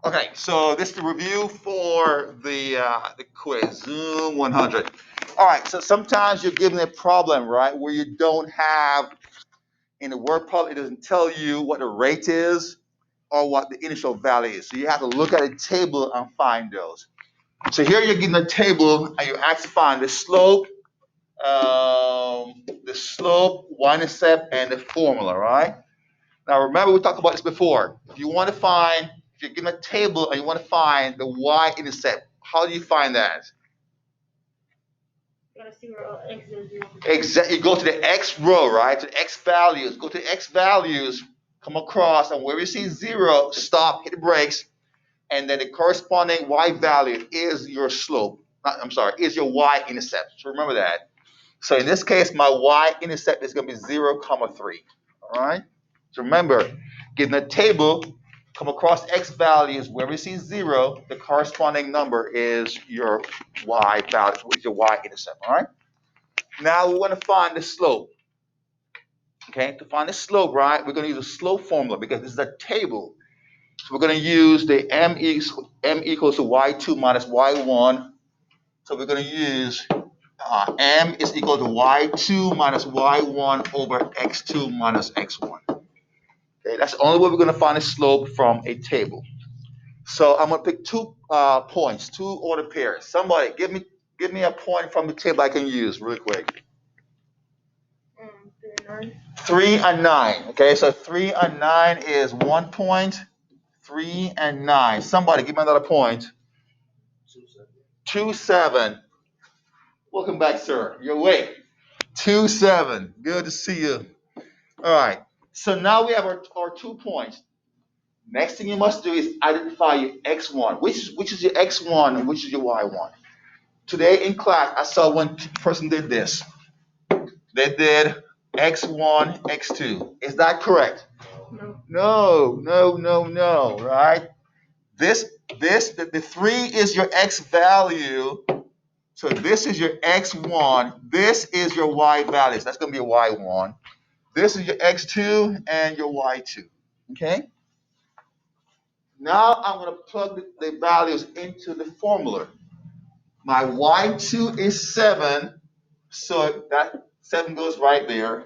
Okay, so this is the review for the quiz, Zoom 100. All right, so sometimes you're given a problem, right, where you don't have, in the word problem, it doesn't tell you what the rate is or what the initial value is. So you have to look at a table and find those. So here you're given a table and you ask to find the slope, y-intercept, and the formula, right? Now remember we talked about this before. If you're given a table and you want to find the y-intercept, how do you find that? Exactly. You go to the x row, right? To the x values. Go to the x values, come across, and where you see zero, stop, hit the brakes, and then the corresponding y value is your slope. I'm sorry, is your y-intercept. So remember that. So in this case, my y-intercept is going to be 0, 3. All right? So remember, given a table, come across x values, where we see 0, the corresponding number is your y value, is your y-intercept. All right? Now we want to find the slope. Okay? To find the slope, right, we're going to use a slope formula because this is a table. So we're going to use the m equals to y2 minus y1. So we're going to use m is equal to y2 minus y1 over x2 minus x1. Okay, that's the only way we're going to find a slope from a table. So I'm going to pick two points, two ordered pairs. Somebody give me a point from the table I can use really quick. 3 and 9. Okay, so 3 and 9 is 1 point. 3 and 9. Somebody give me another point. 2, 7. Welcome back, sir. You're awake. 2, 7. Good to see you. All right. So now we have our 2 points. Next thing you must do is identify your x1. Which is your x1 and which is your y1? Today in class, I saw one person did this. They did x1, x2. Is that correct? No. Right? The 3 is your x value. So this is your x1. This is your y values. That's going to be your y1. This is your x2 and your y2. Okay? Now I'm going to plug the values into the formula. My y2 is 7, so that 7 goes right there.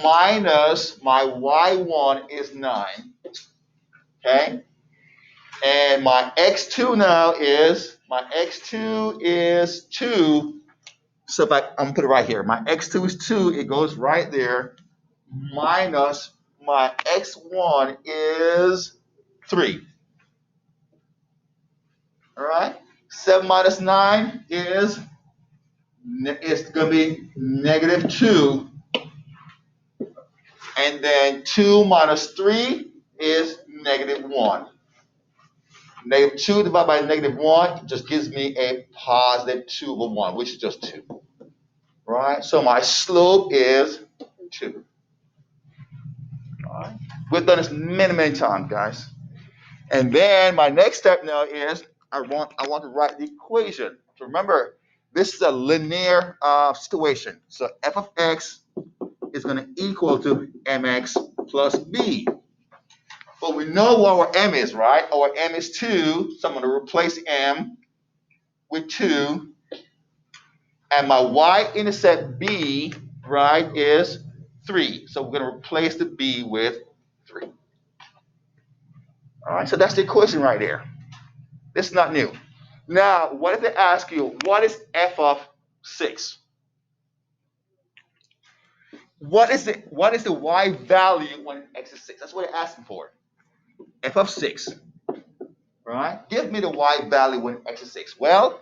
Minus my y1 is 9. Okay? And my x2 is 2. So I'm going to put it right here. My x2 is 2. It goes right there. Minus my x1 is 3. All right? 7 minus 9 is it's going to be negative 2. And then 2 minus 3 is negative 1. Negative 2 divided by negative 1 just gives me a positive 2 over 1, which is just 2. Right? So my slope is 2. All right? We've done this many times, guys. And then my next step now is I want to write the equation. So remember, this is a linear situation. So f of x is going to equal to mx plus b. But we know what our m is, right? Our m is 2, so I'm going to replace m with 2. And my y-intercept b, right, is 3. So we're going to replace the b with 3. All right, so that's the equation right there. This is not new. Now, what if they ask you, what is f of 6? What is the y value when x is 6? That's what they're asking for. F of 6. Right? Give me the y value when x is 6. Well,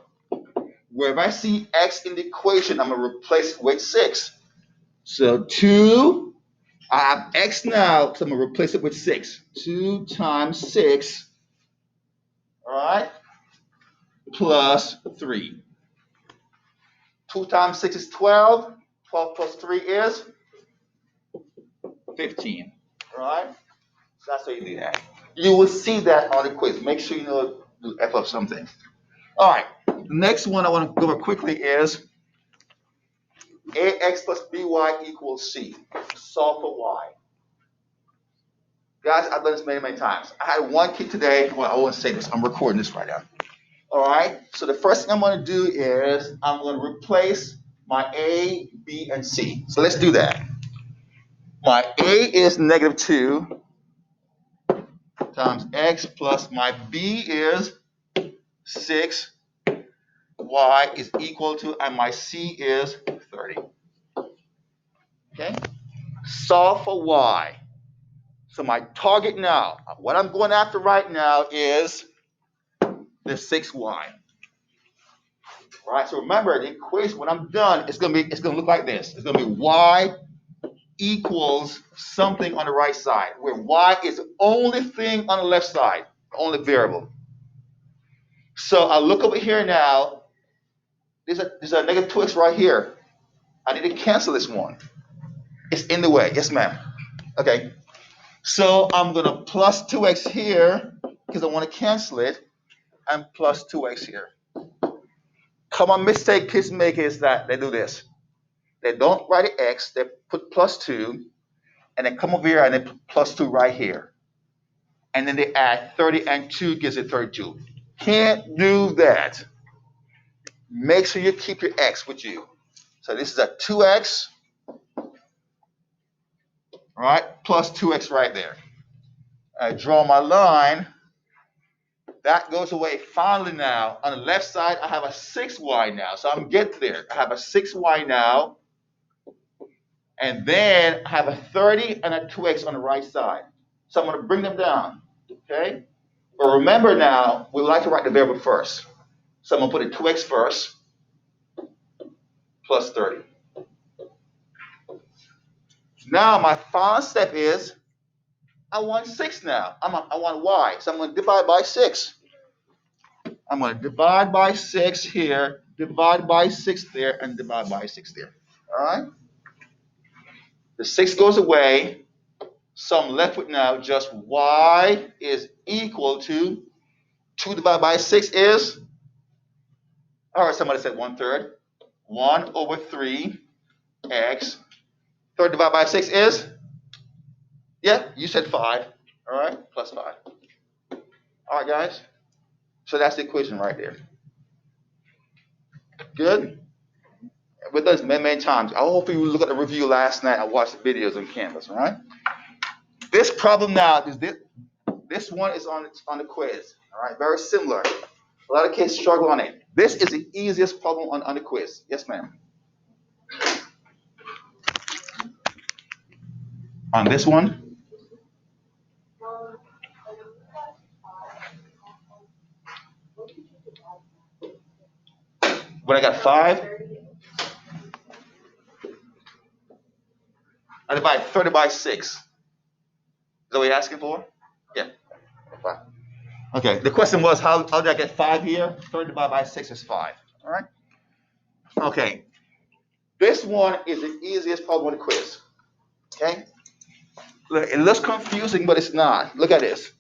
wherever I see x in the equation, I'm going to replace it with 6. So 2, I have x now, so I'm going to replace it with 6. 2 times 6, all right, plus 3. 2 times 6 is 12. 12 plus 3 is 15. All right? So that's how you do that. You will see that on the quiz. Make sure you know the f of something. All right. The next one I want to go over quickly is ax plus by equals c. Solve for y. Guys, I've done this many, many times. I had one kid today. Well, I won't say this. I'm recording this right now. All right. So the first thing I'm going to do is I'm going to replace my A, B, and C. So let's do that. My A is -2 times X plus my B is 6. Y is equal to, and my C is 30. Okay. Solve for Y. So my target now, what I'm going after right now is the 6Y. All right, so remember the equation when I'm done, it's gonna look like this. It's gonna be Y equals something on the right side, where Y is the only thing on the left side, the only variable. So I look over here now. There's a -2x right here. I need to cancel this one. It's in the way. Yes, ma'am. Okay. So I'm gonna plus 2x here because I want to cancel it, and plus 2x here. Common mistake kids make is that they do this. They don't write an x, they put +2, and then come over here and they put +2 right here. And then they add 30 and 2 gives it 32. Can't do that. Make sure you keep your x with you. So this is a 2x, right? Plus 2x right there. I draw my line. That goes away. Finally now, on the left side, I have a 6y now. So I'm getting there. I have a 6y now. And then I have a 30 and a 2x on the right side. So I'm going to bring them down. Okay? But remember now, we like to write the variable first. So I'm going to put a 2x first, plus 30. Now my final step is, I want 6 now. I want y. So I'm going to divide by 6. I'm going to divide by 6 here, divide by 6 there, and divide by 6 there. All right? The 6 goes away. So I'm left with now just y is equal to 2 divided by 6 is, all right, somebody said 1/3. 1/3 x. 3 divided by 6 is, yeah, you said 5. All right, plus 5. All right, guys. So that's the equation right there. Good? We've done this many, many times. I hope you look at the review last night and watch the videos on Canvas, all right? This problem now, this one is on the quiz, all right? Very similar. A lot of kids struggle on it. This is the easiest problem on the quiz. Yes, ma'am. On this one, when I got 5, I divide 30 by 6. Is that what you're asking for? Yeah. 5. Okay. The question was, how did I get 5 here? 30 divided by 6 is 5. All right. Okay. This one is the easiest problem on the quiz. Okay. Look, it looks confusing, but it's not. Look at this.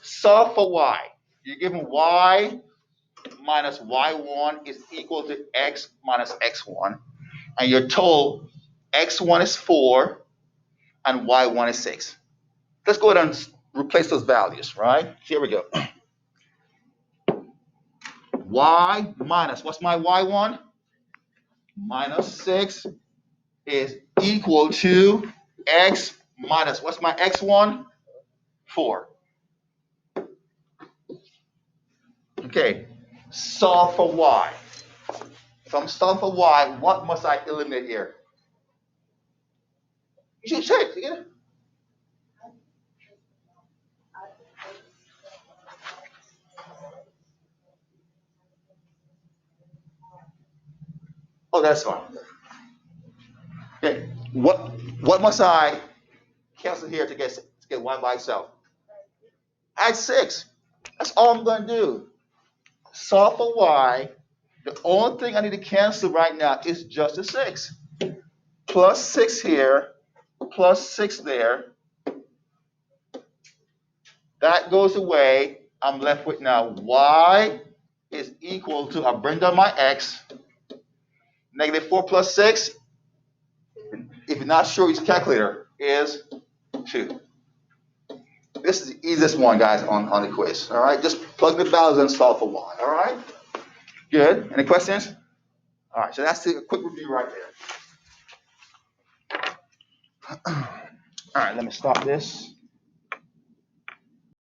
Solve for y. You're given y minus y1 is equal to x minus x1. And you're told x1 is 4 and y1 is 6. Let's go ahead and replace those values, right? Here we go. Y minus, what's my y1? Minus 6 is equal to x minus, what's my x1? 4. Okay, solve for y. If I'm solving for y, what must I eliminate here? You should check. Yeah. Oh, that's fine. Okay. What must I cancel here to get y by itself? Add 6. That's all I'm going to do. Solve for y. The only thing I need to cancel right now is just a 6. Plus 6 here, plus 6 there. That goes away. I'm left with now y is equal to, I bring down my x, -4 plus 6. If you're not sure, use calculator, is 2. So this is the easiest one, guys, on the quiz. All right, just plug the values and solve for y. All right, good. Any questions? All right, so that's a quick review right there. All right, let me stop this.